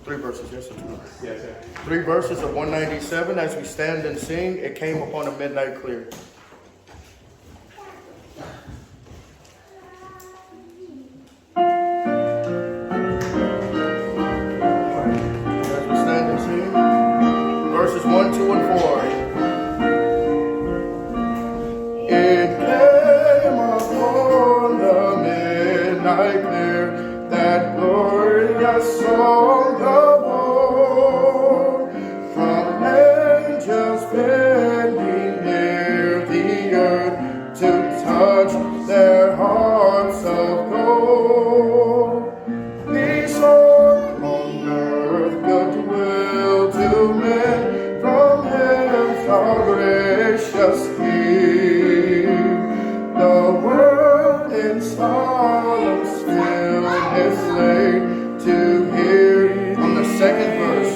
Three verses, yes or two? Yes, sir. 3 verses of 197. As we stand and sing, it came upon a midnight clear. As we stand and sing, verses 1, 2, and 4. It came upon the midnight clear, that glorious song of old, from angels bending near the earth to touch their hearts of gold. Peace on earth, goodwill to men, from him our gracious King. The world in solemn stillness lay to hear on the second verse.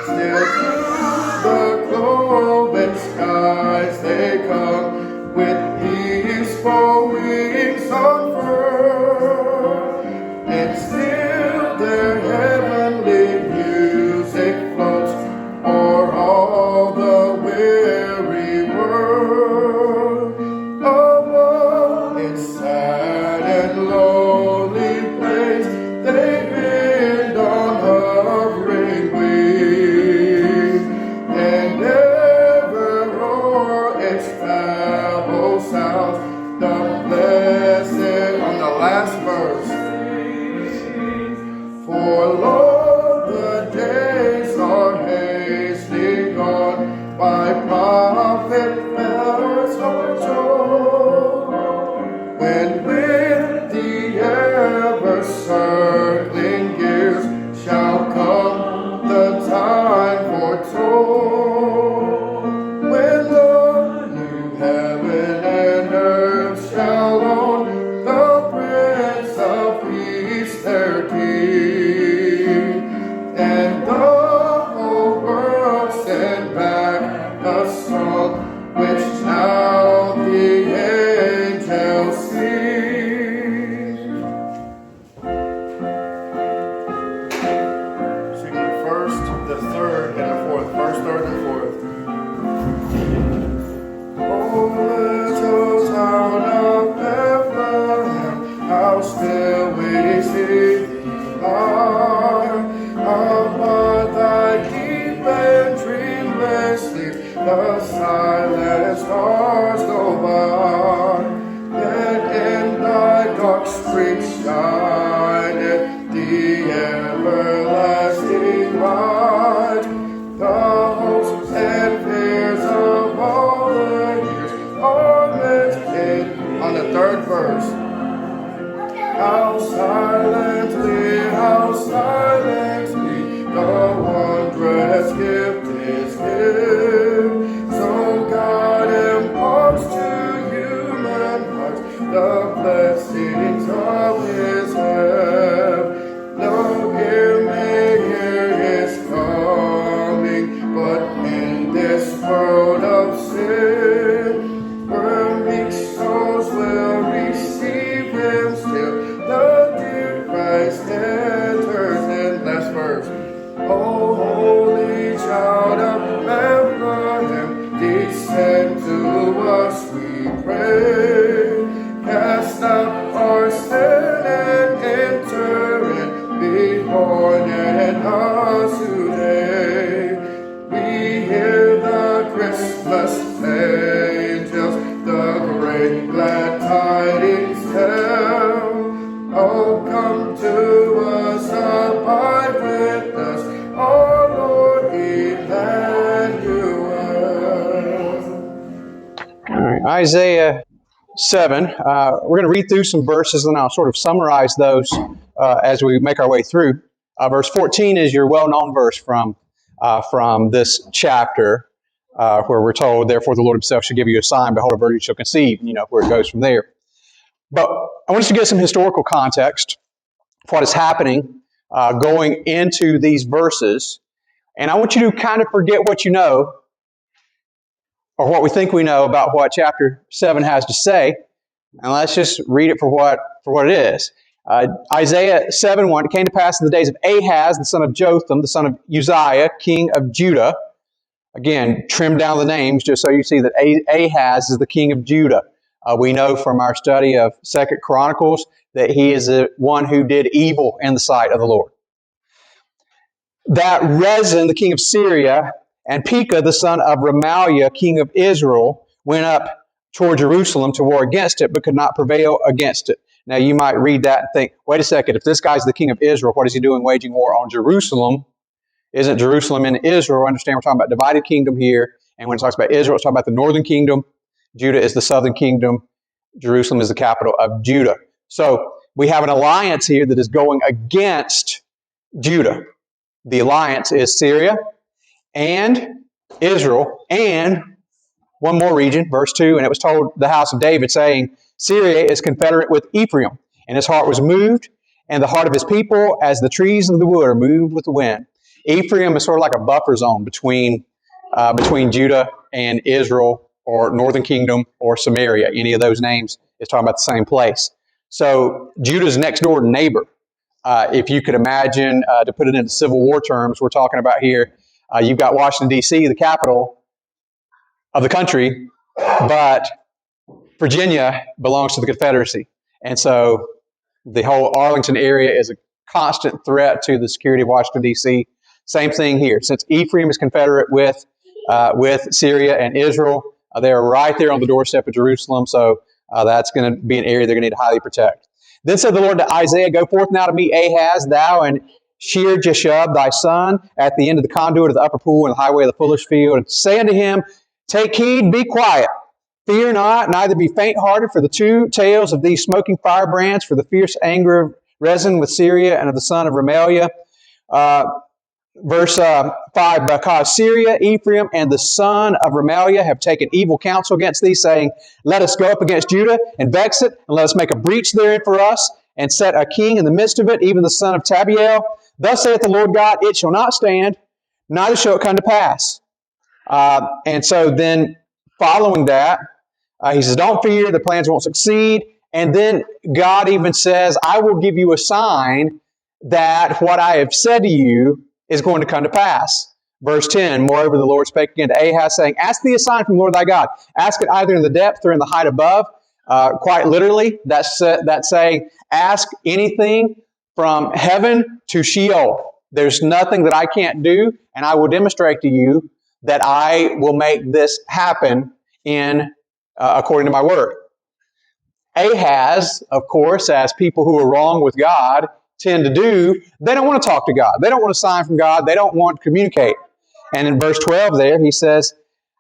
Still through the cloven skies they come, with peaceful wings unfurled, and still their heavenly music floats o'er all the weary world. Above its sad and lonely place, they bend on hovering wings, and ever roar its babble sounds, the blessed on the last verse. For Lord, the days are hastily gone, by prophet fellows foretold, when with the ever circling years shall come the time foretold, when the new heaven and earth shall own the Prince of Peace their King, and the whole world send back a song which now the angels sing. Sing the first, the third, and the fourth. First, third, and fourth. Oh, little town of Bethlehem, how still we see thee lie. Above thy deep and dreamless sleep, the silent stars go by. Yet in thy dark streets shineth the everlasting light. The hopes and fears of all the years are met in. On the third verse. How silently the wondrous gift is given. So God imparts to human hearts the blessings of his help. No ear may hear his coming, but in this world of sin, where meek souls will receive him still, the dear Christ enters in. Last verse. O holy child of Bethlehem, descend to us, we pray. Cast out our sin and enter in, be born in us today. We hear the Christmas angels, the great glad tidings tell. Oh, come to us, abide with us, our Lord Emmanuel. All right, Isaiah 7. We're going to read through some verses, and I'll sort of summarize those as we make our way through. Verse 14 is your well-known verse from this chapter, where we're told, "Therefore the Lord himself shall give you a sign, behold, a virgin shall conceive," where it goes from there. But I want us to get some historical context for what is happening going into these verses. And I want you to kind of forget what you know, or what we think we know about what chapter 7 has to say, and let's just read it for what it is. Isaiah 7:1, it came to pass in the days of Ahaz, the son of Jotham, the son of Uzziah, king of Judah. Again, trim down the names just so you see that Ahaz is the king of Judah. We know from our study of 2 Chronicles that he is the one who did evil in the sight of the Lord. That Rezin, the king of Syria, and Pekah, the son of Remaliah, king of Israel, went up toward Jerusalem to war against it, but could not prevail against it. Now, you might read that and think, wait a second, if this guy's the king of Israel, what is he doing waging war on Jerusalem? Isn't Jerusalem in Israel? Understand we're talking about divided kingdom here, and when it talks about Israel, it's talking about the northern kingdom. Judah is the southern kingdom. Jerusalem is the capital of Judah. So we have an alliance here that is going against Judah. The alliance is Syria and Israel and one more region, verse 2, and it was told the house of David, saying, Syria is confederate with Ephraim, and his heart was moved, and the heart of his people as the trees of the wood are moved with the wind. Ephraim is sort of like a buffer zone between Judah and Israel, or northern kingdom, or Samaria. Any of those names is talking about the same place. So Judah's next door neighbor. If you could imagine, to put it into Civil War terms, we're talking about here, you've got Washington, D.C., the capital of the country, but Virginia belongs to the Confederacy. And so the whole Arlington area is a constant threat to the security of Washington, D.C. Same thing here. Since Ephraim is confederate with Syria and Israel, they're right there on the doorstep of Jerusalem, so that's going to be an area they're going to need to highly protect. Then said the Lord to Isaiah, Go forth now to meet Ahaz, thou and Shear-Jashub thy son, at the end of the conduit of the upper pool and the highway of the fuller's field, and say unto him, Take heed, be quiet. Fear not, neither be faint-hearted for the two tails of these smoking firebrands, for the fierce anger of Rezin with Syria and of the son of Remaliah. Verse 5, Because Syria, Ephraim, and the son of Remaliah have taken evil counsel against thee, saying, Let us go up against Judah and vex it, and let us make a breach therein for us, and set a king in the midst of it, even the son of Tabiel. Thus saith the Lord God, It shall not stand, neither shall it come to pass. And so then following that, he says, don't fear, the plans won't succeed. And then God even says, I will give you a sign that what I have said to you is going to come to pass. Verse 10, Moreover, the Lord spake again to Ahaz, saying, Ask thee a sign from the Lord thy God. Ask it either in the depth or in the height above. Quite literally, that's saying, ask anything from heaven to Sheol. There's nothing that I can't do, and I will demonstrate to you that I will make this happen according to my word. Ahaz, of course, as people who are wrong with God tend to do, they don't want to talk to God. They don't want a sign from God. They don't want to communicate. And in verse 12 there, he says,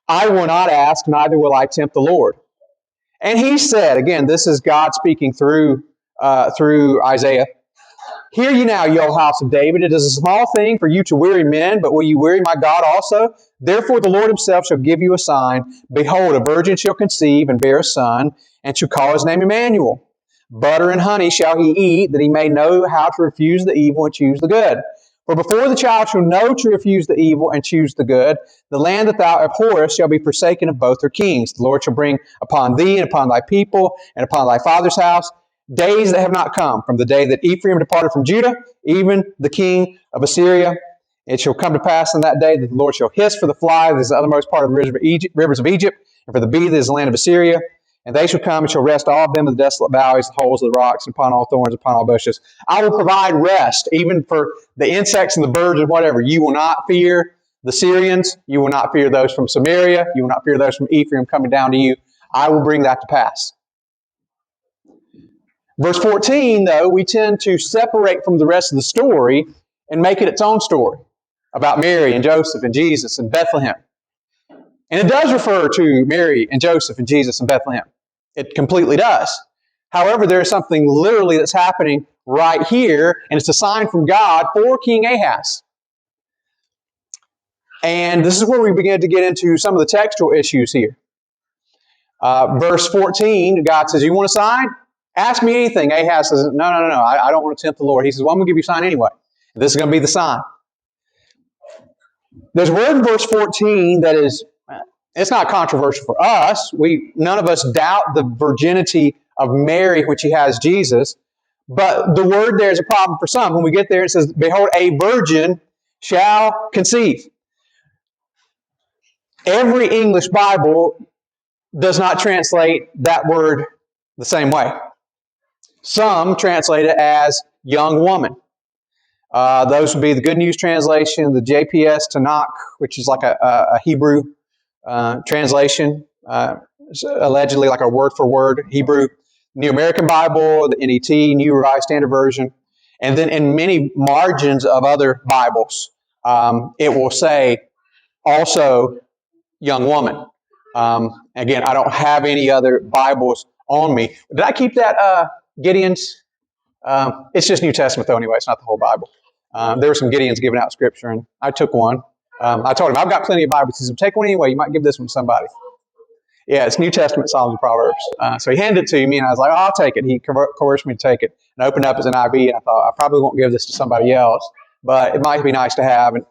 I will not ask, neither will I tempt the Lord. And he said, again, this is God speaking through Isaiah, Hear ye now, ye old house of David, it is a small thing for you to weary men, but will you weary my God also? Therefore the Lord himself shall give you a sign. Behold, a virgin shall conceive and bear a son, and shall call his name Emmanuel. Butter and honey shall he eat, that he may know how to refuse the evil and choose the good. For before the child shall know to refuse the evil and choose the good, the land that thou abhorrest shall be forsaken of both her kings. The Lord shall bring upon thee and upon thy people and upon thy father's house days that have not come, from the day that Ephraim departed from Judah, even the king of Assyria. It shall come to pass in that day that the Lord shall hiss for the fly that is the uttermost part of the rivers of Egypt, and for the bee that is the land of Assyria. And they shall come and shall rest all of them in the desolate valleys, the holes of the rocks, and upon all thorns, upon all bushes. I will provide rest, even for the insects and the birds and whatever. You will not fear the Syrians. You will not fear those from Samaria. You will not fear those from Ephraim coming down to you. I will bring that to pass. Verse 14, though, we tend to separate from the rest of the story and make it its own story about Mary and Joseph and Jesus and Bethlehem. And it does refer to Mary and Joseph and Jesus and Bethlehem. It completely does. However, there is something literally that's happening right here, and it's a sign from God for King Ahaz. And this is where we begin to get into some of the textual issues here. Verse 14, God says, you want a sign? Ask me anything. Ahaz says, no, I don't want to tempt the Lord. He says, well, I'm going to give you a sign anyway. This is going to be the sign. There's a word in verse 14 that is, it's not controversial for us. None of us doubt the virginity of Mary when she has Jesus. But the word there is a problem for some. When we get there, it says, behold, a virgin shall conceive. Every English Bible does not translate that word the same way. Some translate it as young woman. Those would be the Good News Translation, the JPS Tanakh, which is like a Hebrew translation, allegedly like a word-for-word Hebrew. New American Bible, the NET, New Revised Standard Version. And then in many margins of other Bibles, it will say also young woman. Again, I don't have any other Bibles on me. Did I keep that Gideon's? It's just New Testament though anyway. It's not the whole Bible. There were some Gideons giving out scripture, and I took one. I told him, I've got plenty of Bibles. He said, take one anyway. You might give this one to somebody. Yeah, it's New Testament, Psalms, and Proverbs. So he handed it to me, and I was like, oh, I'll take it. He coerced me to take it. And I opened it up as an IB, and I thought, I probably won't give this to somebody else, but it might be nice to have. And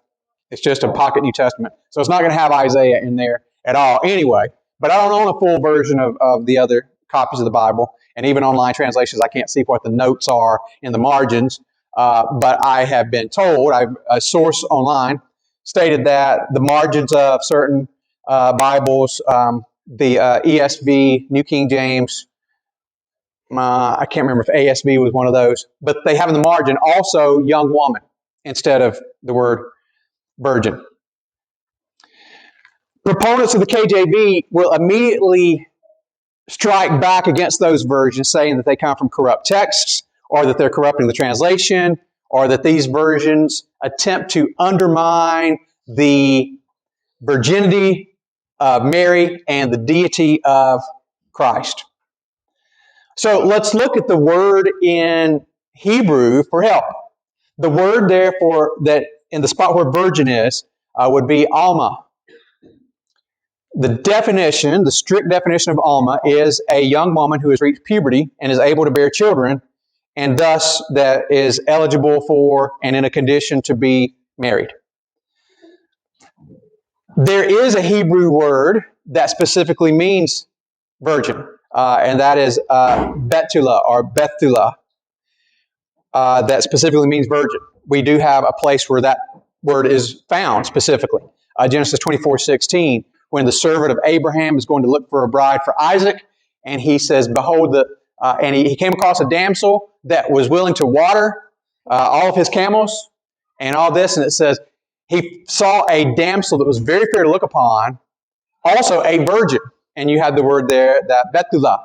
it's just a pocket New Testament. So it's not going to have Isaiah in there at all anyway. But I don't own a full version of the other copies of the Bible. And even online translations, I can't see what the notes are in the margins. But I have been told, a source online stated that the margins of certain Bibles, the ESV, New King James, I can't remember if ASV was one of those, but they have in the margin also young woman instead of the word virgin. Proponents of the KJV will immediately strike back against those versions, saying that they come from corrupt texts, or that they're corrupting the translation, or that these versions attempt to undermine the virginity of Mary and the deity of Christ. So let's look at the word in Hebrew for help. The word there for that in the spot where virgin is would be almah. The definition, the strict definition of almah, is a young woman who has reached puberty and is able to bear children, and thus that is eligible for and in a condition to be married. There is a Hebrew word that specifically means virgin, and that is betula or Bethulah. That specifically means virgin. We do have a place where that word is found specifically. Genesis 24:16, when the servant of Abraham is going to look for a bride for Isaac, and he says, behold, and he came across a damsel that was willing to water all of his camels and all this, and it says, he saw a damsel that was very fair to look upon, also a virgin. And you had the word there, that Bethulah,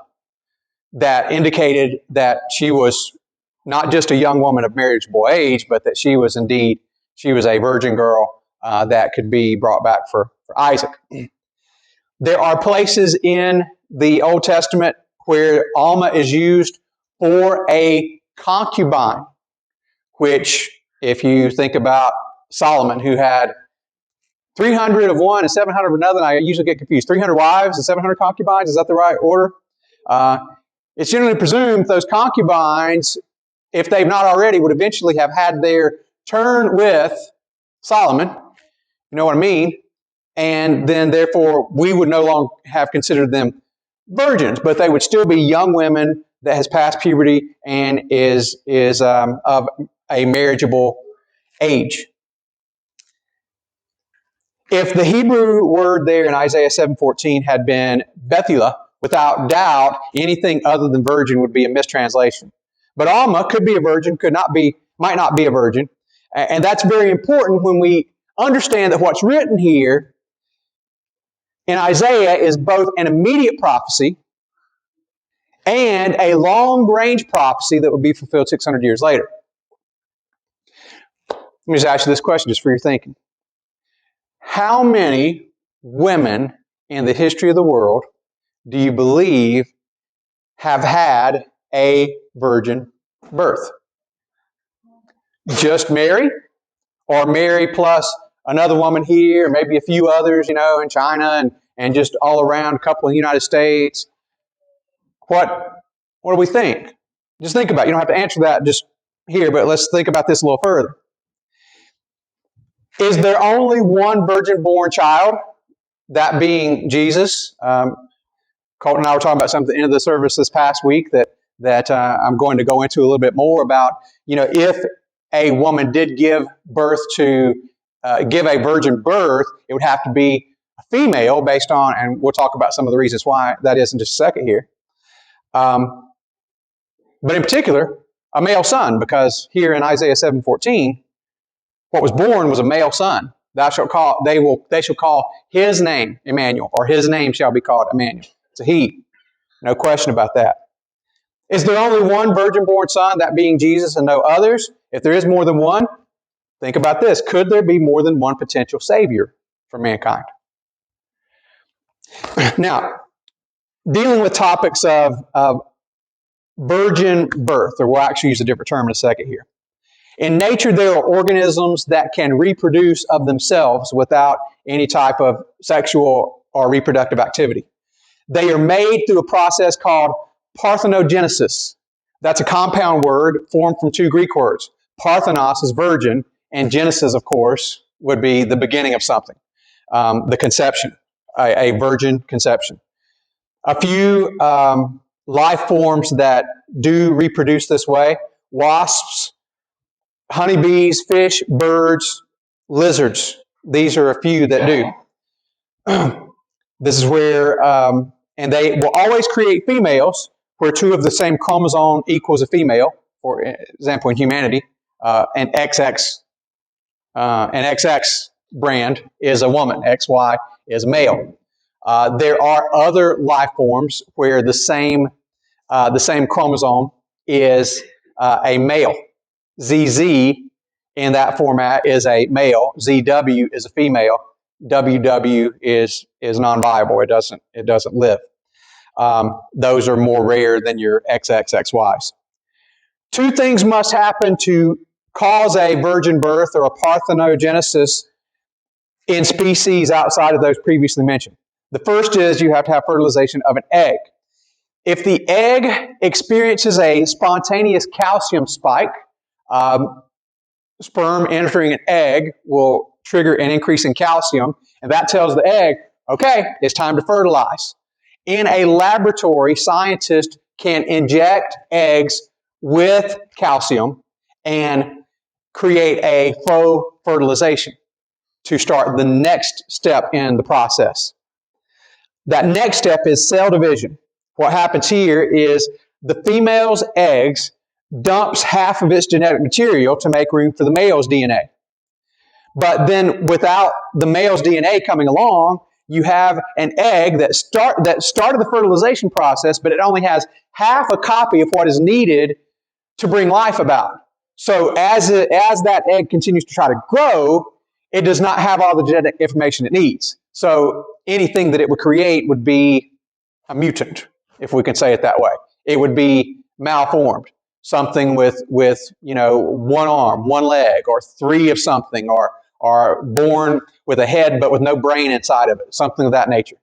that indicated that she was not just a young woman of marriageable age, but that she was indeed, she was a virgin girl that could be brought back for Isaac. There are places in the Old Testament where almah is used for a concubine, which, if you think about Solomon, who had 300 of one and 700 of another, and I usually get confused, 300 wives and 700 concubines, is that the right order? It's generally presumed those concubines, if they've not already, would eventually have had their turn with Solomon. You know what I mean? And then, therefore, we would no longer have considered them virgins, but they would still be young women that has passed puberty and is of a marriageable age. If the Hebrew word there in Isaiah 7:14 had been Bethulah, without doubt, anything other than virgin would be a mistranslation. But almah could be a virgin, might not be a virgin. And that's very important when we understand that what's written here in Isaiah is both an immediate prophecy and a long-range prophecy that would be fulfilled 600 years later. Let me just ask you this question just for your thinking. How many women in the history of the world do you believe have had a virgin birth? Just Mary? Or Mary plus another woman here, maybe a few others, in China and just all around, a couple in the United States? What do we think? Just think about it. You don't have to answer that just here, but let's think about this a little further. Is there only one virgin-born child, that being Jesus? Colton and I were talking about something at the end of the service this past week, that that I'm going to go into a little bit more about, if a woman did give birth to, give a virgin birth, it would have to be a female based on, and we'll talk about some of the reasons why that is in just a second here. But in particular, a male son, because here in Isaiah 7:14, what was born was a male son. They shall call his name Emmanuel, or his name shall be called Emmanuel. It's a he. No question about that. Is there only one virgin-born son, that being Jesus, and no others? If there is more than one, think about this. Could there be more than one potential Savior for mankind? Now, dealing with topics of virgin birth, or we'll actually use a different term in a second here. In nature, there are organisms that can reproduce of themselves without any type of sexual or reproductive activity. They are made through a process called parthenogenesis. That's a compound word formed from two Greek words. Parthenos is virgin, and genesis, of course, would be the beginning of something, the conception, a virgin conception. A few life forms that do reproduce this way: wasps, honeybees, fish, birds, lizards. These are a few that do. This is where, and they will always create females where two of the same chromosome equals a female. For example, in humanity, an XX brand is a woman, XY is male. There are other life forms where the same chromosome is a male. ZZ in that format is a male. ZW is a female. WW is non-viable. It doesn't live. Those are more rare than your XXXYs. Two things must happen to cause a virgin birth or a parthenogenesis in species outside of those previously mentioned. The first is you have to have fertilization of an egg. If the egg experiences a spontaneous calcium spike, sperm entering an egg will trigger an increase in calcium, and that tells the egg, okay, it's time to fertilize. In a laboratory, scientists can inject eggs with calcium and create a faux fertilization to start the next step in the process. That next step is cell division. What happens here is the female's eggs dumps half of its genetic material to make room for the male's DNA. But then without the male's DNA coming along, you have an egg that started the fertilization process, but it only has half a copy of what is needed to bring life about. So as that egg continues to try to grow, it does not have all the genetic information it needs. So anything that it would create would be a mutant, if we can say it that way. It would be malformed. Something with one arm, one leg, or three of something, or born with a head but with no brain inside of it, something of that nature.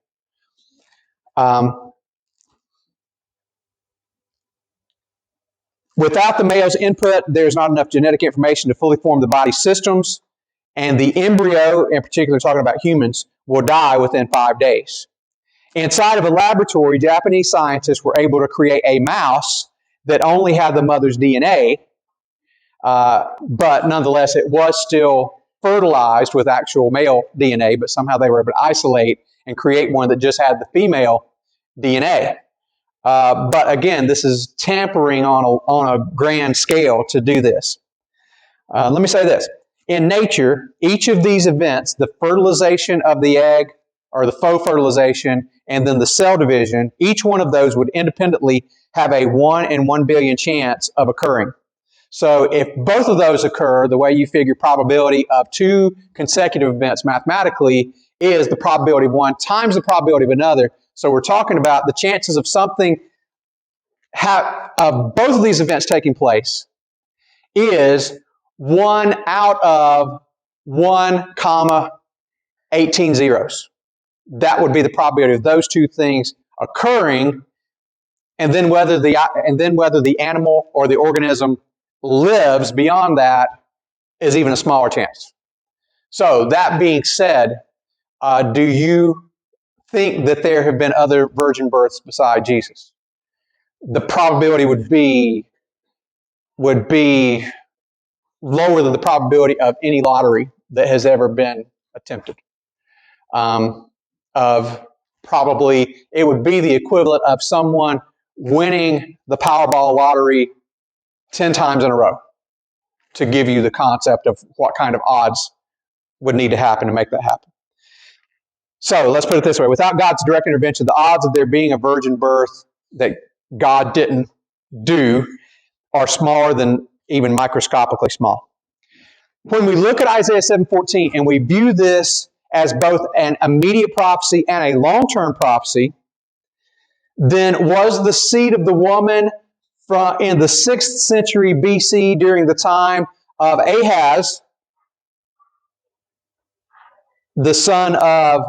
Without the male's input, there's not enough genetic information to fully form the body's systems, and the embryo, in particular talking about humans, will die within 5 days. Inside of a laboratory, Japanese scientists were able to create a mouse that only had the mother's DNA, but nonetheless, it was still fertilized with actual male DNA, but somehow they were able to isolate and create one that just had the female DNA. But again, this is tampering on a grand scale to do this. Let me say this. In nature, each of these events, the fertilization of the egg, or the faux fertilization, and then the cell division, each one of those would independently have a 1 in 1 billion chance of occurring. So if both of those occur, the way you figure probability of two consecutive events mathematically is the probability of one times the probability of another. So we're talking about the chances of of both of these events taking place is 1 out of 1 comma 18 zeros. That would be the probability of those two things occurring, and then whether the animal or the organism lives beyond that is even a smaller chance. So that being said, do you think that there have been other virgin births beside Jesus? the probability would be lower than the probability of any lottery that has ever been attempted. Of probably, it would be the equivalent of someone winning the Powerball lottery 10 times in a row to give you the concept of what kind of odds would need to happen to make that happen. So let's put it this way. Without God's direct intervention, the odds of there being a virgin birth that God didn't do are smaller than even microscopically small. When we look at Isaiah 7:14 and we view this as both an immediate prophecy and a long-term prophecy, then was the seed of the woman in the 6th century BC during the time of Ahaz the son of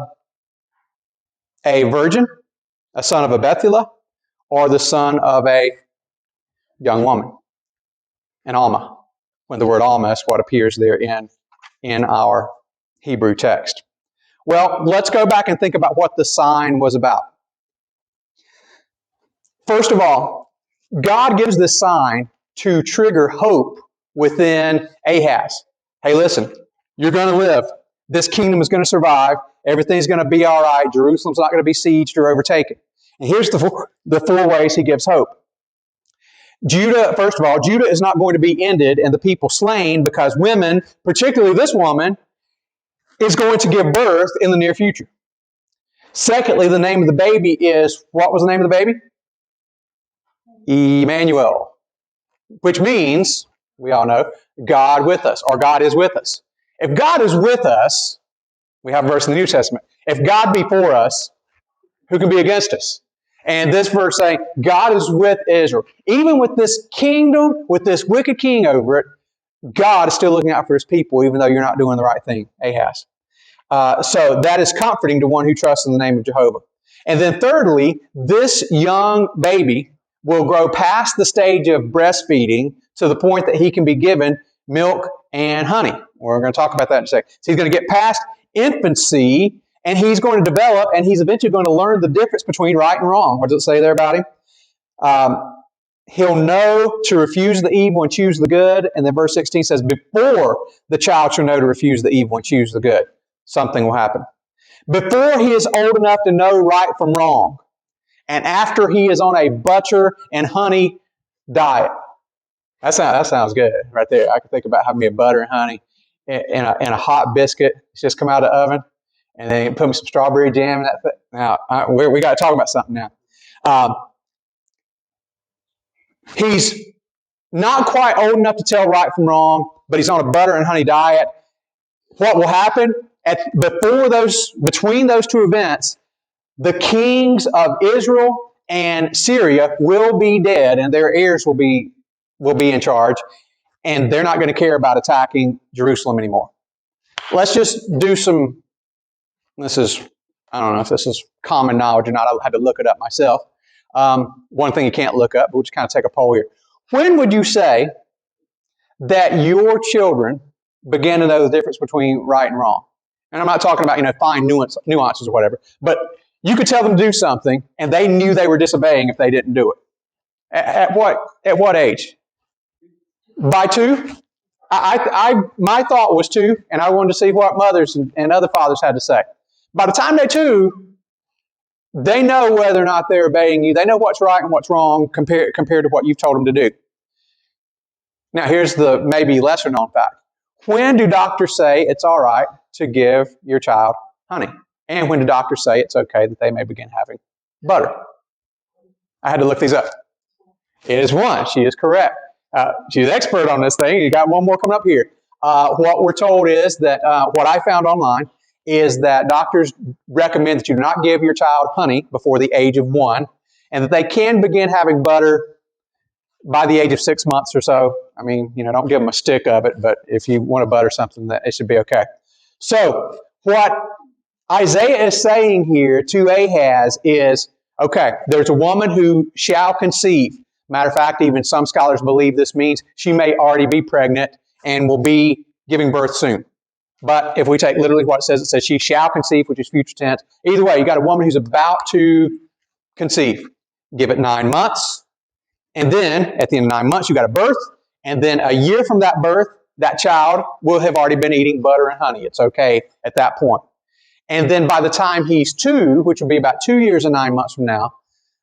a virgin, a son of a Bethulah, or the son of a young woman, an almah? When the word almah is what appears there in our Hebrew text. Well, let's go back and think about what the sign was about. First of all, God gives this sign to trigger hope within Ahaz. Hey, listen, you're going to live. This kingdom is going to survive. Everything's going to be all right. Jerusalem's not going to be sieged or overtaken. And here's the four ways he gives hope. Judah, first of all, Judah is not going to be ended and the people slain because women, particularly this woman, is going to give birth in the near future. Secondly, the name of the baby is, what was the name of the baby? Emmanuel, which means, we all know, God with us, or God is with us. If God is with us, we have a verse in the New Testament, if God be for us, who can be against us? And this verse saying, God is with Israel. Even with this kingdom, with this wicked king over it, God is still looking out for his people, even though you're not doing the right thing, Ahaz. So that is comforting to one who trusts in the name of Jehovah. And then thirdly, this young baby will grow past the stage of breastfeeding to the point that he can be given milk and honey. We're going to talk about that in a second. So he's going to get past infancy, and he's going to develop, and he's eventually going to learn the difference between right and wrong. What does it say there about him? He'll know to refuse the evil and choose the good. And then verse 16 says, before the child shall know to refuse the evil and choose the good, something will happen. Before he is old enough to know right from wrong, and after he is on a butter and honey diet. That sounds good right there. I can think about having me a butter and honey and a hot biscuit. It's just come out of the oven, and then put me some strawberry jam in that thing. Now, we got to talk about something now. He's not quite old enough to tell right from wrong, but he's on a butter and honey diet. What will happen between those two events? The kings of Israel and Syria will be dead, and their heirs will be in charge, and they're not going to care about attacking Jerusalem anymore. Let's just do some. I don't know if this is common knowledge or not. I had to look it up myself. One thing you can't look up, but we'll just kind of take a poll here. When would you say that your children began to know the difference between right and wrong? And I'm not talking about fine nuances or whatever, but you could tell them to do something, and they knew they were disobeying if they didn't do it. At what age? By 2? My thought was 2, and I wanted to see what mothers and other fathers had to say. By the time they're 2, they know whether or not they're obeying you. They know what's right and what's wrong compared to what you've told them to do. Now, here's the maybe lesser known fact. When do doctors say it's all right to give your child honey? And when do doctors say it's okay that they may begin having butter? I had to look these up. It is 1. She is correct. She's an expert on this thing. You got one more coming up here. What we're told is that what I found online is that doctors recommend that you do not give your child honey before the age of 1, and that they can begin having butter by the age of 6 months or so. I mean, don't give them a stick of it, but if you want to butter something, that it should be okay. So what Isaiah is saying here to Ahaz is, okay, there's a woman who shall conceive. Matter of fact, even some scholars believe this means she may already be pregnant and will be giving birth soon. But if we take literally what it says she shall conceive, which is future tense. Either way, you got a woman who's about to conceive. Give it 9 months. And then at the end of 9 months, you got a birth. And then a year from that birth, that child will have already been eating butter and honey. It's okay at that point. And then by the time he's 2, which will be about 2 years and 9 months from now,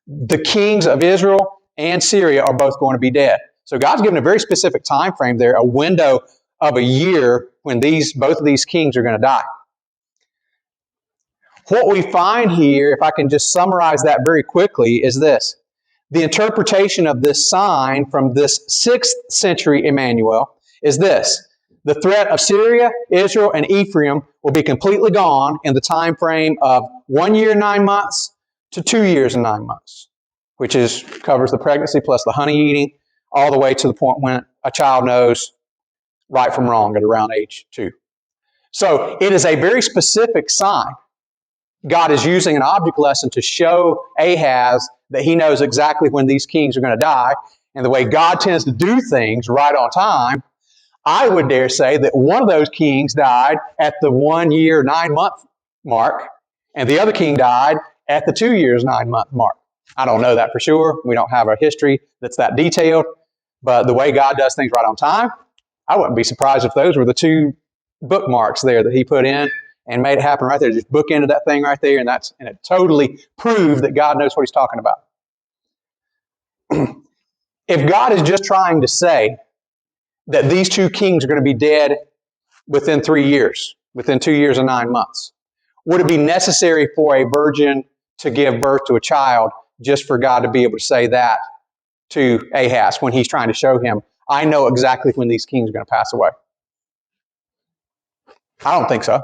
the kings of Israel and Syria are both going to be dead. So God's given a very specific time frame there, a window of a year when both of these kings are going to die. What we find here, if I can just summarize that very quickly, is this. The interpretation of this sign from this 6th century Emmanuel is this. The threat of Syria, Israel, and Ephraim will be completely gone in the time frame of 1 year and 9 months to 2 years and 9 months, which covers the pregnancy plus the honey eating, all the way to the point when a child knows right from wrong at around age 2. So it is a very specific sign. God is using an object lesson to show Ahaz that he knows exactly when these kings are going to die. And the way God tends to do things right on time, I would dare say that one of those kings died at the 1 year, 9 month mark, and the other king died at the 2 years, 9 month mark. I don't know that for sure. We don't have a history that's that detailed. But the way God does things right on time, I wouldn't be surprised if those were the 2 bookmarks there that he put in and made it happen right there. Just bookended that thing right there, and it totally proved that God knows what he's talking about. If God is just trying to say that these 2 kings are going to be dead within 3 years, within 2 years and 9 months, would it be necessary for a virgin to give birth to a child just for God to be able to say that to Ahaz when he's trying to show him, I know exactly when these kings are going to pass away? I don't think so.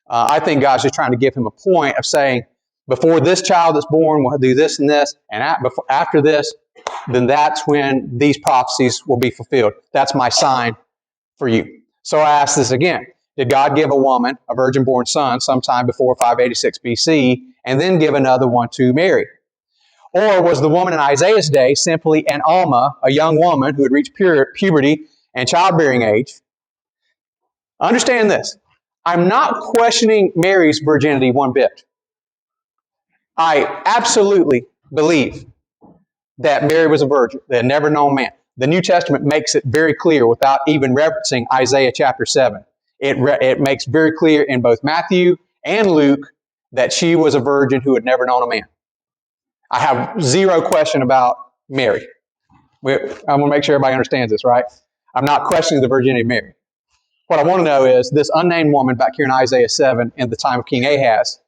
I think God's just trying to give him a point of saying, before this child is born, we'll do this and this, and after this, then that's when these prophecies will be fulfilled. That's my sign for you. So I ask this again. Did God give a woman a virgin-born son sometime before 586 BC and then give another one to Mary? Or was the woman in Isaiah's day simply an almah, a young woman who had reached puberty and childbearing age? Understand this. I'm not questioning Mary's virginity one bit. I absolutely believe that Mary was a virgin, that had never known man. The New Testament makes it very clear without even referencing Isaiah chapter 7. It makes very clear in both Matthew and Luke that she was a virgin who had never known a man. I have zero question about Mary. I want to make sure everybody understands this, right? I'm not questioning the virginity of Mary. What I want to know is this unnamed woman back here in Isaiah 7 in the time of King Ahaz,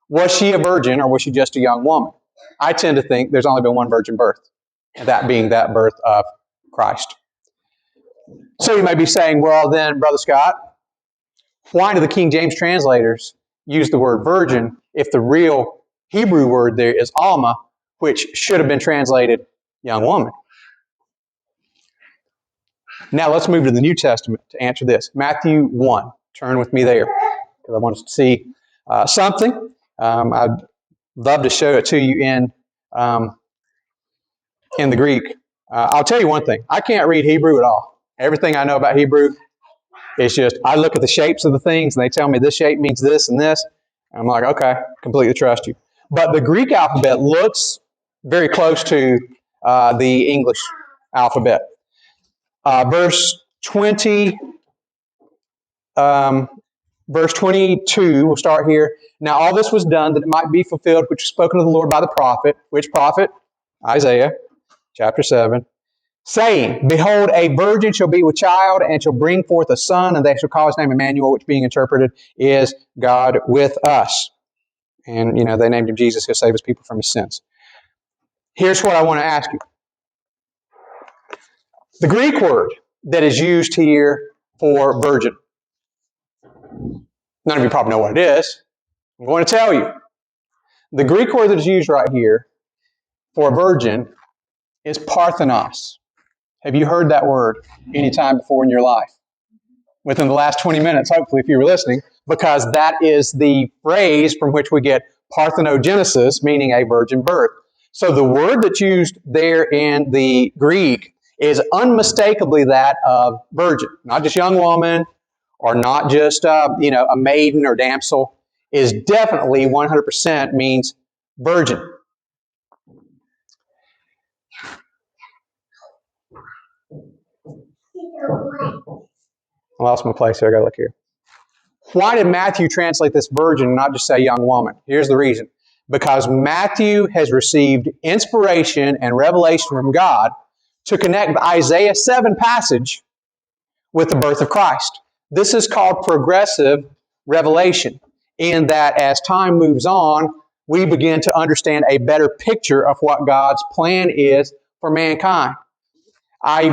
was she a virgin or was she just a young woman? I tend to think there's only been one virgin birth, and that being that birth of Christ. So you may be saying, well then, Brother Scott, why do the King James translators use the word virgin if the real Hebrew word there is almah, which should have been translated young woman? Now let's move to the New Testament to answer this. Matthew 1. Turn with me there because I want us to see something. I'd love to show it to you in the Greek. I'll tell you one thing. I can't read Hebrew at all. Everything I know about Hebrew is just, I look at the shapes of the things and they tell me this shape means this and this. And I'm like, okay, completely trust you. But the Greek alphabet looks very close to the English alphabet. Verse 22, we'll start here. Now all this was done that it might be fulfilled, which was spoken of the Lord by the prophet. Which prophet? Isaiah, chapter 7. Saying, behold, a virgin shall be with child, and shall bring forth a son, and they shall call his name Emmanuel, which being interpreted is God with us. And, they named him Jesus. He'll save his people from his sins. Here's what I want to ask you. The Greek word that is used here for virgin. None of you probably know what it is. I'm going to tell you. The Greek word that is used right here for virgin is parthenos. Have you heard that word any time before in your life? Within the last 20 minutes, hopefully, if you were listening, because that is the phrase from which we get parthenogenesis, meaning a virgin birth. So the word that's used there in the Greek is unmistakably that of virgin, not just young woman or not just a maiden or damsel. Is definitely 100% means virgin. I lost my place here. I got to look here. Why did Matthew translate this virgin and not just say young woman? Here's the reason. Because Matthew has received inspiration and revelation from God to connect the Isaiah 7 passage with the birth of Christ. This is called progressive revelation, in that as time moves on, we begin to understand a better picture of what God's plan is for mankind. I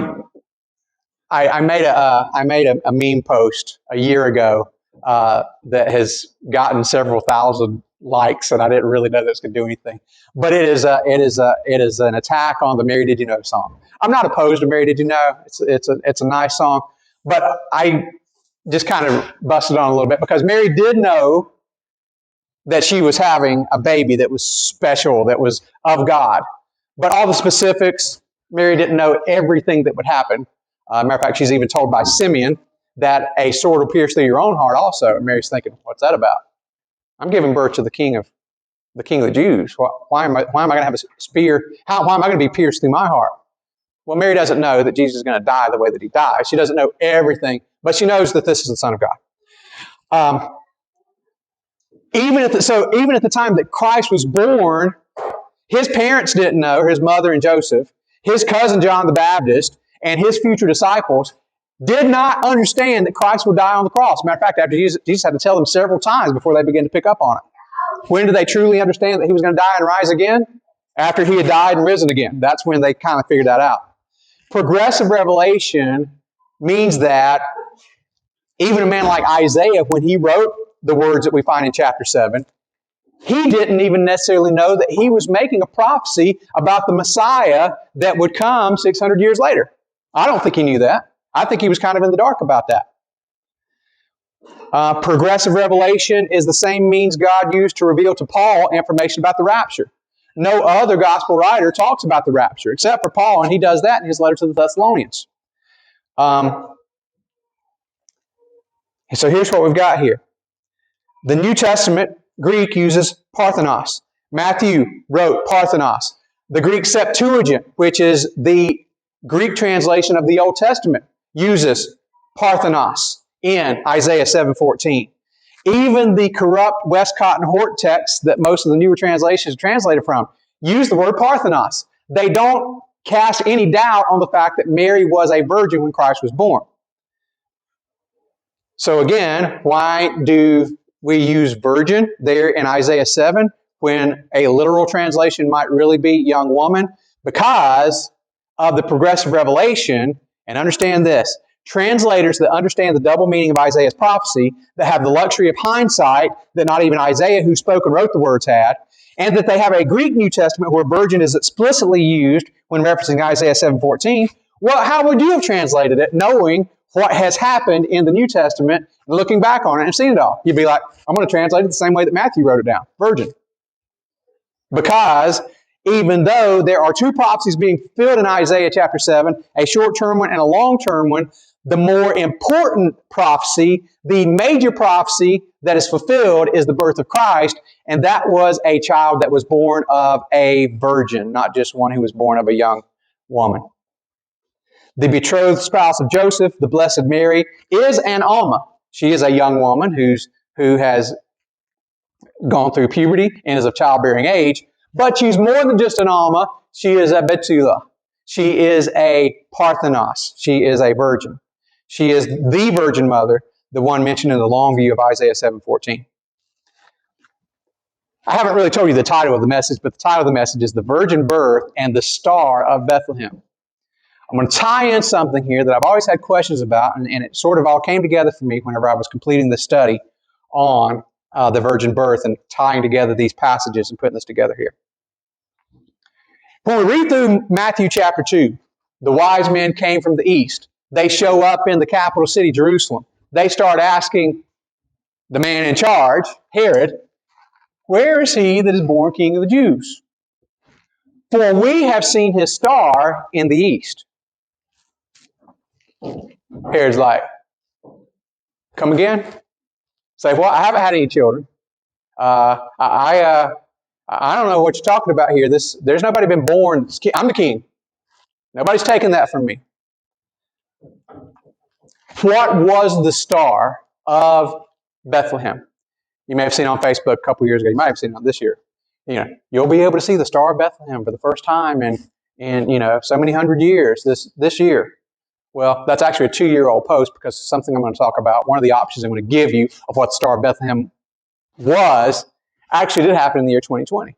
made a meme post a year ago that has gotten several thousand likes, and I didn't really know this could do anything. But it is an attack on the "Mary Did You Know" song. I'm not opposed to "Mary Did You Know." It's a nice song, but I just kind of busted on a little bit because Mary did know that she was having a baby that was special, that was of God. But all the specifics, Mary didn't know everything that would happen. Matter of fact, she's even told by Simeon that a sword will pierce through your own heart also. And Mary's thinking, what's that about? I'm giving birth to the king of the Jews. Why am I going to have a spear? Why am I going to be pierced through my heart? Well, Mary doesn't know that Jesus is going to die the way that he died. She doesn't know everything, but she knows that this is the Son of God. Even at the time that Christ was born, his parents didn't know, his mother and Joseph, his cousin John the Baptist, and his future disciples did not understand that Christ would die on the cross. Matter of fact, after Jesus had to tell them several times before they began to pick up on it. When did they truly understand that he was going to die and rise again? After he had died and risen again. That's when they kind of figured that out. Progressive revelation means that even a man like Isaiah, when he wrote the words that we find in chapter 7, he didn't even necessarily know that he was making a prophecy about the Messiah that would come 600 years later. I don't think he knew that. I think he was kind of in the dark about that. Progressive revelation is the same means God used to reveal to Paul information about the rapture. No other gospel writer talks about the rapture except for Paul, and he does that in his letter to the Thessalonians. So here's what we've got here. The New Testament Greek uses Parthenos. Matthew wrote Parthenos. The Greek Septuagint, which is the Greek translation of the Old Testament, uses Parthenos in Isaiah 7:14. Even the corrupt Westcott and Hort texts that most of the newer translations are translated from use the word Parthenos. They don't cast any doubt on the fact that Mary was a virgin when Christ was born. So again, why do we use virgin there in Isaiah 7 when a literal translation might really be young woman? Because of the progressive revelation, and understand this, translators that understand the double meaning of Isaiah's prophecy, that have the luxury of hindsight that not even Isaiah, who spoke and wrote the words, had, and that they have a Greek New Testament where virgin is explicitly used when referencing Isaiah 7:14, well, how would you have translated it knowing what has happened in the New Testament and looking back on it and seeing it all? You'd be like, I'm going to translate it the same way that Matthew wrote it down, virgin. Because even though there are two prophecies being fulfilled in Isaiah chapter 7, a short-term one and a long-term one, the more important prophecy, the major prophecy that is fulfilled is the birth of Christ, and that was a child that was born of a virgin, not just one who was born of a young woman. The betrothed spouse of Joseph, the Blessed Mary, is an almah. She is a young woman who has gone through puberty and is of childbearing age, but she's more than just an almah. She is a betula. She is a parthenos. She is a virgin. She is the Virgin Mother, the one mentioned in the long view of Isaiah 7:14. I haven't really told you the title of the message, but the title of the message is The Virgin Birth and the Star of Bethlehem. I'm going to tie in something here that I've always had questions about, and it sort of all came together for me whenever I was completing the study on the virgin birth and tying together these passages and putting this together here. When we read through Matthew chapter 2, the wise men came from the east. They show up in the capital city, Jerusalem. They start asking the man in charge, Herod, where is he that is born king of the Jews? For we have seen his star in the east. Herod's like, come again? Say, well, I haven't had any children. I don't know what you're talking about here. There's nobody been born. I'm the king. Nobody's taken that from me. What was the star of Bethlehem? You may have seen it on Facebook a couple years ago. You might have seen it on this year. You'll be able to see the Star of Bethlehem for the first time in so many hundred years this year. Well, that's actually a 2-year-old post because it's something I'm going to talk about. One of the options I'm going to give you of what the Star of Bethlehem was actually did happen in the year 2020.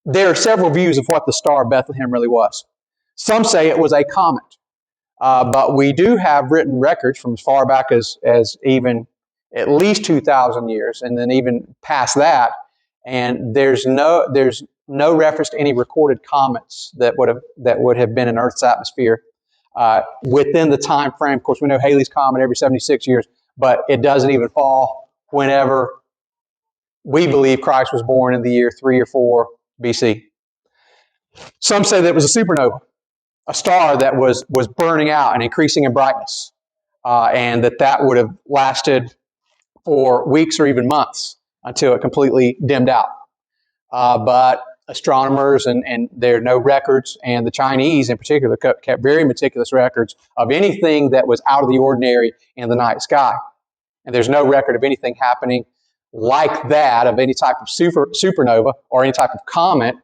There are several views of what the Star of Bethlehem really was. Some say it was a comet, but we do have written records from as far back as even at least 2,000 years, and then even past that. And there's no reference to any recorded comets that would have been in Earth's atmosphere within the time frame. Of course, we know Halley's Comet every 76 years, but it doesn't even fall whenever we believe Christ was born in the year 3 or 4 BC. Some say that it was a supernova, a star that was burning out and increasing in brightness, and that would have lasted for weeks or even months until it completely dimmed out. But astronomers, and there are no records, and the Chinese in particular kept very meticulous records of anything that was out of the ordinary in the night sky. And there's no record of anything happening like that, of any type of supernova or any type of comet,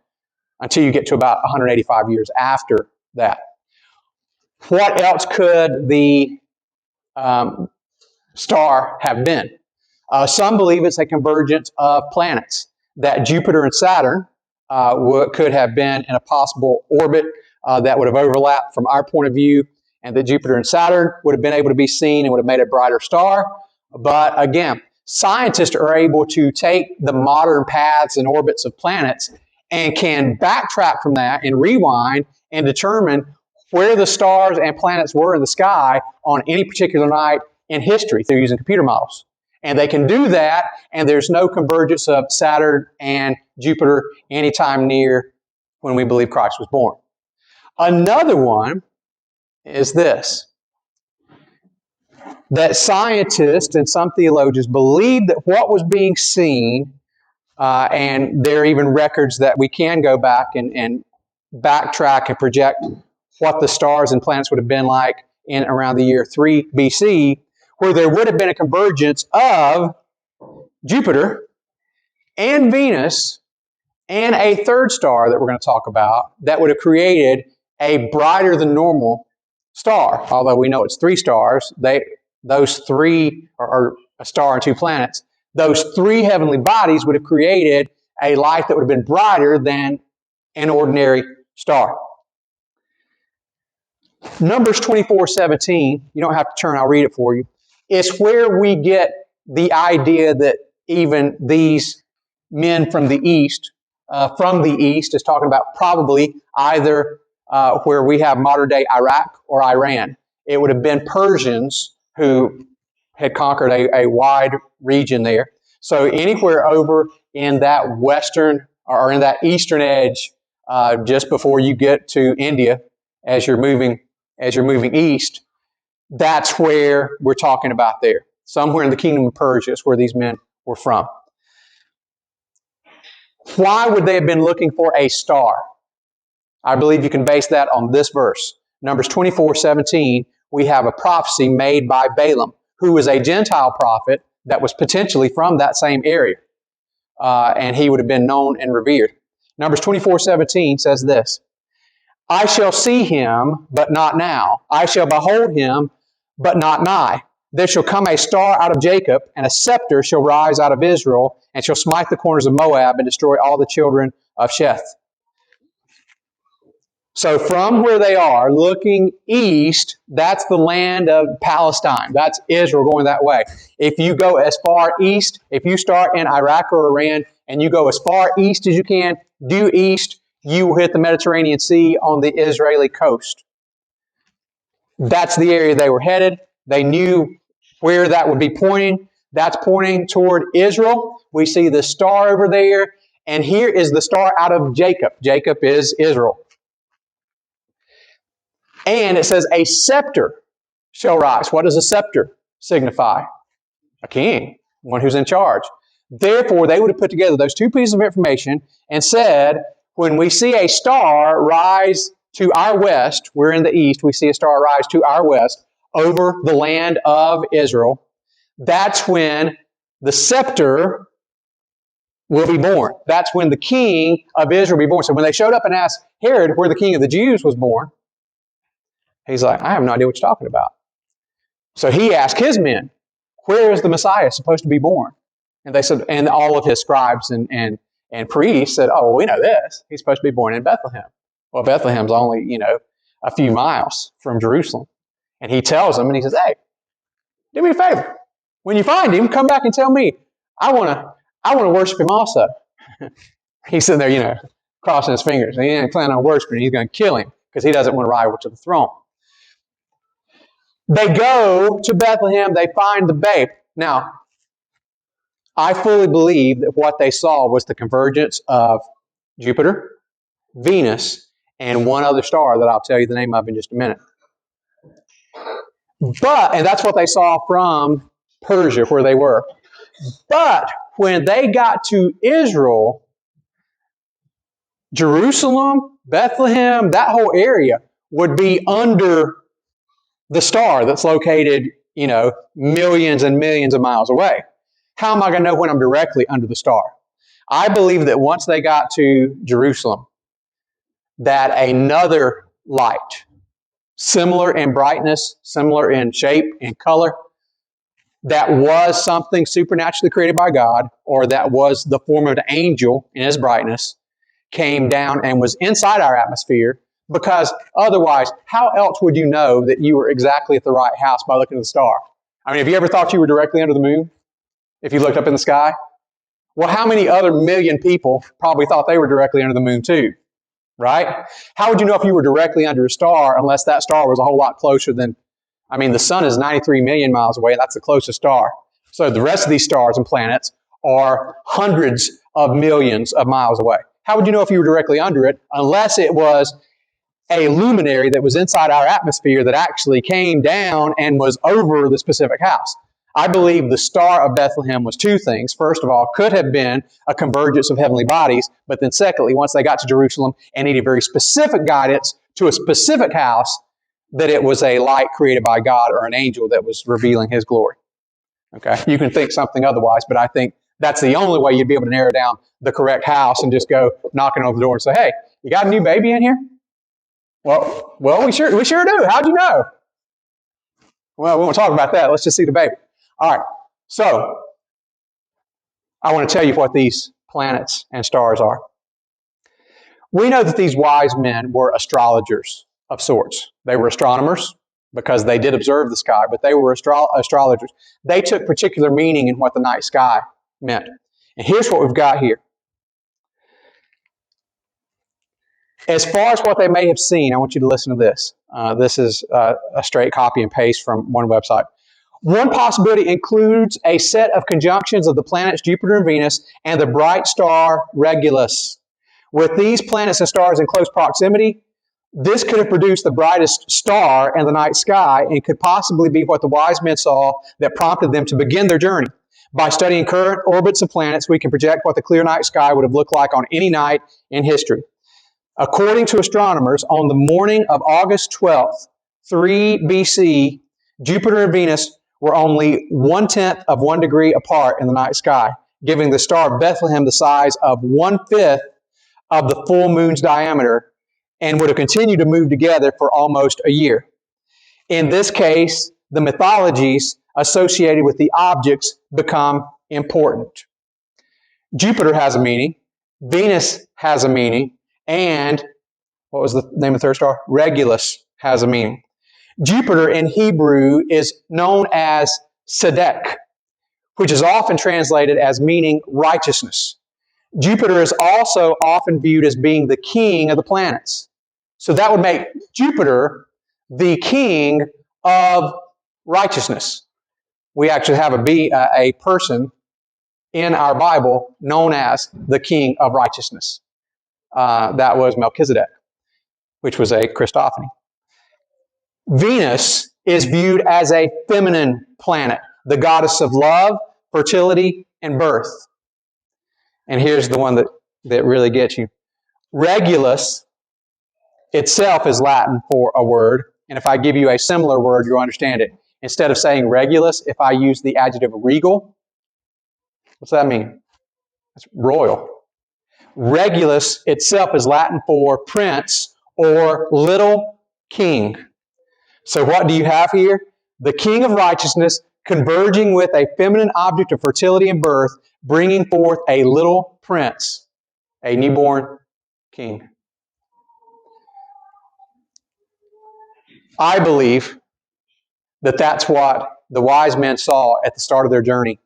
until you get to about 185 years after that. What else could the star have been? Some believe it's a convergence of planets, that Jupiter and Saturn could have been in a possible orbit that would have overlapped from our point of view, and that Jupiter and Saturn would have been able to be seen and would have made a brighter star. But again, scientists are able to take the modern paths and orbits of planets and can backtrack from that and rewind and determine where the stars and planets were in the sky on any particular night in history through using computer models. And they can do that, and there's no convergence of Saturn and Jupiter anytime near when we believe Christ was born. Another one is this, that scientists and some theologians believe that what was being seen, and there are even records that we can go back and backtrack and project what the stars and planets would have been like in around the year 3 BC, where there would have been a convergence of Jupiter and Venus and a third star that we're going to talk about that would have created a brighter than normal star. Although we know it's 3 stars, those 3 are a star and 2 planets. Those 3 heavenly bodies would have created a light that would have been brighter than an ordinary star. Numbers 24:17, you don't have to turn, I'll read it for you. It's where we get the idea that even these men from the east is talking about probably either where we have modern day Iraq or Iran. It would have been Persians who had conquered a wide region there. So anywhere over in that western or in that eastern edge, just before you get to India, as you're moving east, that's where we're talking about there. Somewhere in the kingdom of Persia is where these men were from. Why would they have been looking for a star? I believe you can base that on this verse. Numbers 24:17, we have a prophecy made by Balaam, who was a Gentile prophet that was potentially from that same area. And he would have been known and revered. Numbers 24:17 says this, I shall see him, but not now. I shall behold him, but not nigh. There shall come a star out of Jacob, and a scepter shall rise out of Israel, and shall smite the corners of Moab, and destroy all the children of Sheth. So from where they are, looking east, that's the land of Palestine. That's Israel going that way. If you go as far east, if you start in Iraq or Iran, and you go as far east as you can, due east, you will hit the Mediterranean Sea on the Israeli coast. That's the area they were headed. They knew where that would be pointing. That's pointing toward Israel. We see the star over there, and here is the star out of Jacob. Jacob is Israel. And it says, a scepter shall rise. What does a scepter signify? A king, one who's in charge. Therefore, they would have put together those 2 pieces of information and said, when we see a star rise to our west, we're in the east, we see a star rise to our west over the land of Israel, that's when the scepter will be born. That's when the king of Israel will be born. So when they showed up and asked Herod where the king of the Jews was born, he's like, I have no idea what you're talking about. So he asked his men, where is the Messiah supposed to be born? And they said, and all of his scribes and priests said, oh, well, we know this. He's supposed to be born in Bethlehem. Well, Bethlehem's only, a few miles from Jerusalem. And he tells them, and he says, hey, do me a favor. When you find him, come back and tell me. I want to worship him also. He's sitting there, crossing his fingers. He ain't planning on worshiping him. He's going to kill him because he doesn't want to rival to the throne. They go to Bethlehem. They find the babe. Now, I fully believe that what they saw was the convergence of Jupiter, Venus, and one other star that I'll tell you the name of in just a minute. And that's what they saw from Persia, where they were. But when they got to Israel, Jerusalem, Bethlehem, that whole area would be under the star that's located, millions and millions of miles away. How am I going to know when I'm directly under the star? I believe that once they got to Jerusalem, that another light, similar in brightness, similar in shape and color, that was something supernaturally created by God, or that was the form of an angel in his brightness, came down and was inside our atmosphere, because otherwise, how else would you know that you were exactly at the right house by looking at the star? I mean, have you ever thought you were directly under the moon? If you looked up in the sky? Well, how many other million people probably thought they were directly under the moon too? Right? How would you know if you were directly under a star unless that star was a whole lot closer than, the sun is 93 million miles away. That's the closest star. So the rest of these stars and planets are hundreds of millions of miles away. How would you know if you were directly under it unless it was a luminary that was inside our atmosphere that actually came down and was over the specific house? I believe the Star of Bethlehem was two things. First of all, could have been a convergence of heavenly bodies, but then secondly, once they got to Jerusalem and needed very specific guidance to a specific house, that it was a light created by God or an angel that was revealing his glory. Okay, you can think something otherwise, but I think that's the only way you'd be able to narrow down the correct house and just go knocking on the door and say, hey, you got a new baby in here? Well, we sure do. How'd you know? Well, we won't talk about that. Let's just see the baby. All right, so I want to tell you what these planets and stars are. We know that these wise men were astrologers of sorts. They were astronomers because they did observe the sky, but they were astrologers. They took particular meaning in what the night sky meant. And here's what we've got here. As far as what they may have seen, I want you to listen to this. This is a straight copy and paste from one website. One possibility includes a set of conjunctions of the planets Jupiter and Venus and the bright star Regulus. With these planets and stars in close proximity, this could have produced the brightest star in the night sky and could possibly be what the wise men saw that prompted them to begin their journey. By studying current orbits of planets, we can project what the clear night sky would have looked like on any night in history. According to astronomers, on the morning of August 12th, 3 BC, Jupiter and Venus were only 1/10 of 1 degree apart in the night sky, giving the star Bethlehem the size of 1/5 of the full moon's diameter, and would have continued to move together for almost a year. In this case, the mythologies associated with the objects become important. Jupiter has a meaning, Venus has a meaning, and what was the name of the third star? Regulus has a meaning. Jupiter in Hebrew is known as Tzedek, which is often translated as meaning righteousness. Jupiter is also often viewed as being the king of the planets. So that would make Jupiter the king of righteousness. We actually have a person in our Bible known as the king of righteousness. That was Melchizedek, which was a Christophany. Venus is viewed as a feminine planet, the goddess of love, fertility, and birth. And here's the one that really gets you. Regulus itself is Latin for a word. And if I give you a similar word, you'll understand it. Instead of saying regulus, if I use the adjective regal, what's that mean? It's royal. Regulus itself is Latin for prince or little king. So what do you have here? The king of righteousness converging with a feminine object of fertility and birth, bringing forth a little prince, a newborn king. I believe that that's what the wise men saw at the start of their journey.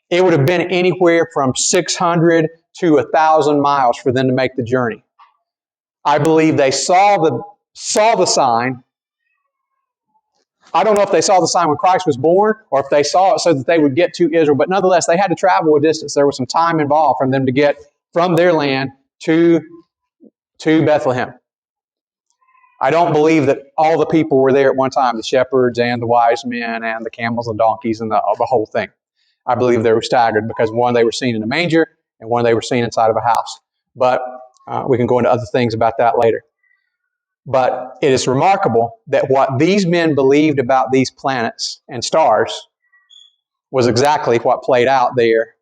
It would have been anywhere from 600 to 1,000 miles for them to make the journey. I believe they saw the sign. I don't know if they saw the sign when Christ was born or if they saw it so that they would get to Israel, but nonetheless, they had to travel a distance. There was some time involved for them to get from their land to Bethlehem. I don't believe that all the people were there at one time, the shepherds and the wise men and the camels and donkeys and the whole thing. I believe they were staggered because one, they were seen in a manger, and one, they were seen inside of a house. But we can go into other things about that later. But it is remarkable that what these men believed about these planets and stars was exactly what played out there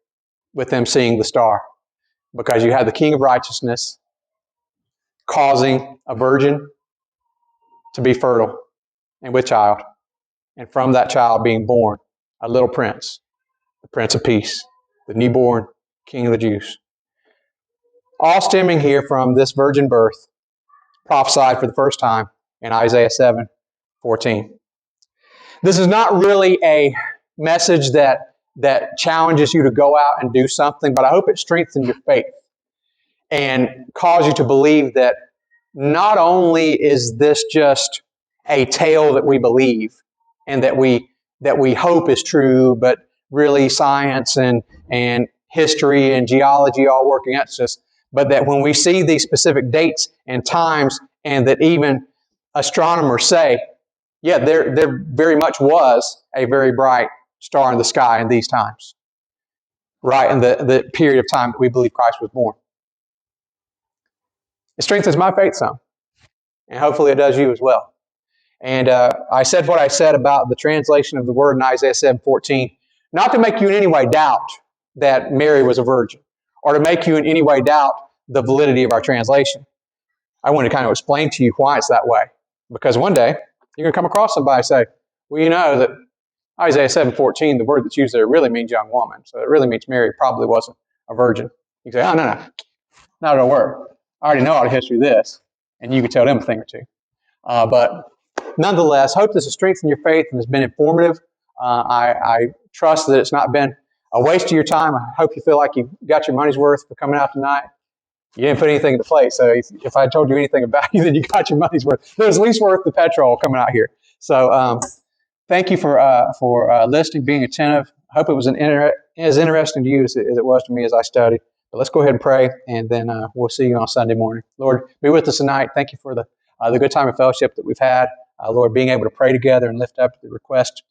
with them seeing the star. Because you had the King of Righteousness causing a virgin to be fertile and with child, and from that child being born a little prince, the Prince of Peace, the newborn King of the Jews. All stemming here from this virgin birth, prophesied for the first time in Isaiah 7:14. This is not really a message that challenges you to go out and do something, but I hope it strengthens your faith and cause you to believe that not only is this just a tale that we believe and that we hope is true, but really science and history and geology all work against us, but that when we see these specific dates and times, and that even astronomers say, yeah, there very much was a very bright star in the sky in these times, right in the period of time that we believe Christ was born. It strengthens my faith some, and hopefully it does you as well. And I said what I said about the translation of the word in Isaiah 7:14, not to make you in any way doubt that Mary was a virgin, or to make you in any way doubt the validity of our translation. I want to kind of explain to you why it's that way. Because one day, you're going to come across somebody and say, well, you know that Isaiah 7:14, the word that's used there really means young woman. So it really means Mary probably wasn't a virgin. You say, oh, no, not a word. I already know all the history of this. And you could tell them a thing or two. But nonetheless, hope this has strengthened your faith and has been informative. I trust that it's not been a waste of your time. I hope you feel like you got your money's worth for coming out tonight. You didn't put anything into play, so if I told you anything about you, then you got your money's worth. It was at least worth the petrol coming out here. So thank you for listening, being attentive. I hope it was as interesting to you as it was to me as I studied. But let's go ahead and pray, and then we'll see you on Sunday morning. Lord, be with us tonight. Thank you for the good time of fellowship that we've had. Lord, being able to pray together and lift up the request.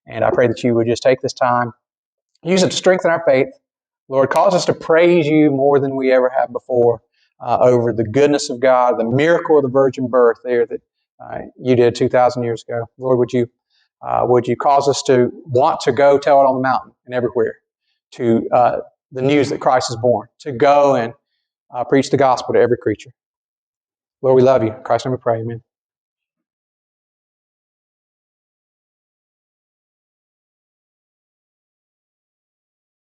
And I pray that you would just take this time, use it to strengthen our faith. Lord, cause us to praise you more than we ever have before over the goodness of God, the miracle of the virgin birth there that you did 2,000 years ago. Lord, would you cause us to want to go tell it on the mountain and everywhere, to the news that Christ is born, to go and preach the gospel to every creature. Lord, we love you. In Christ's name we pray, amen.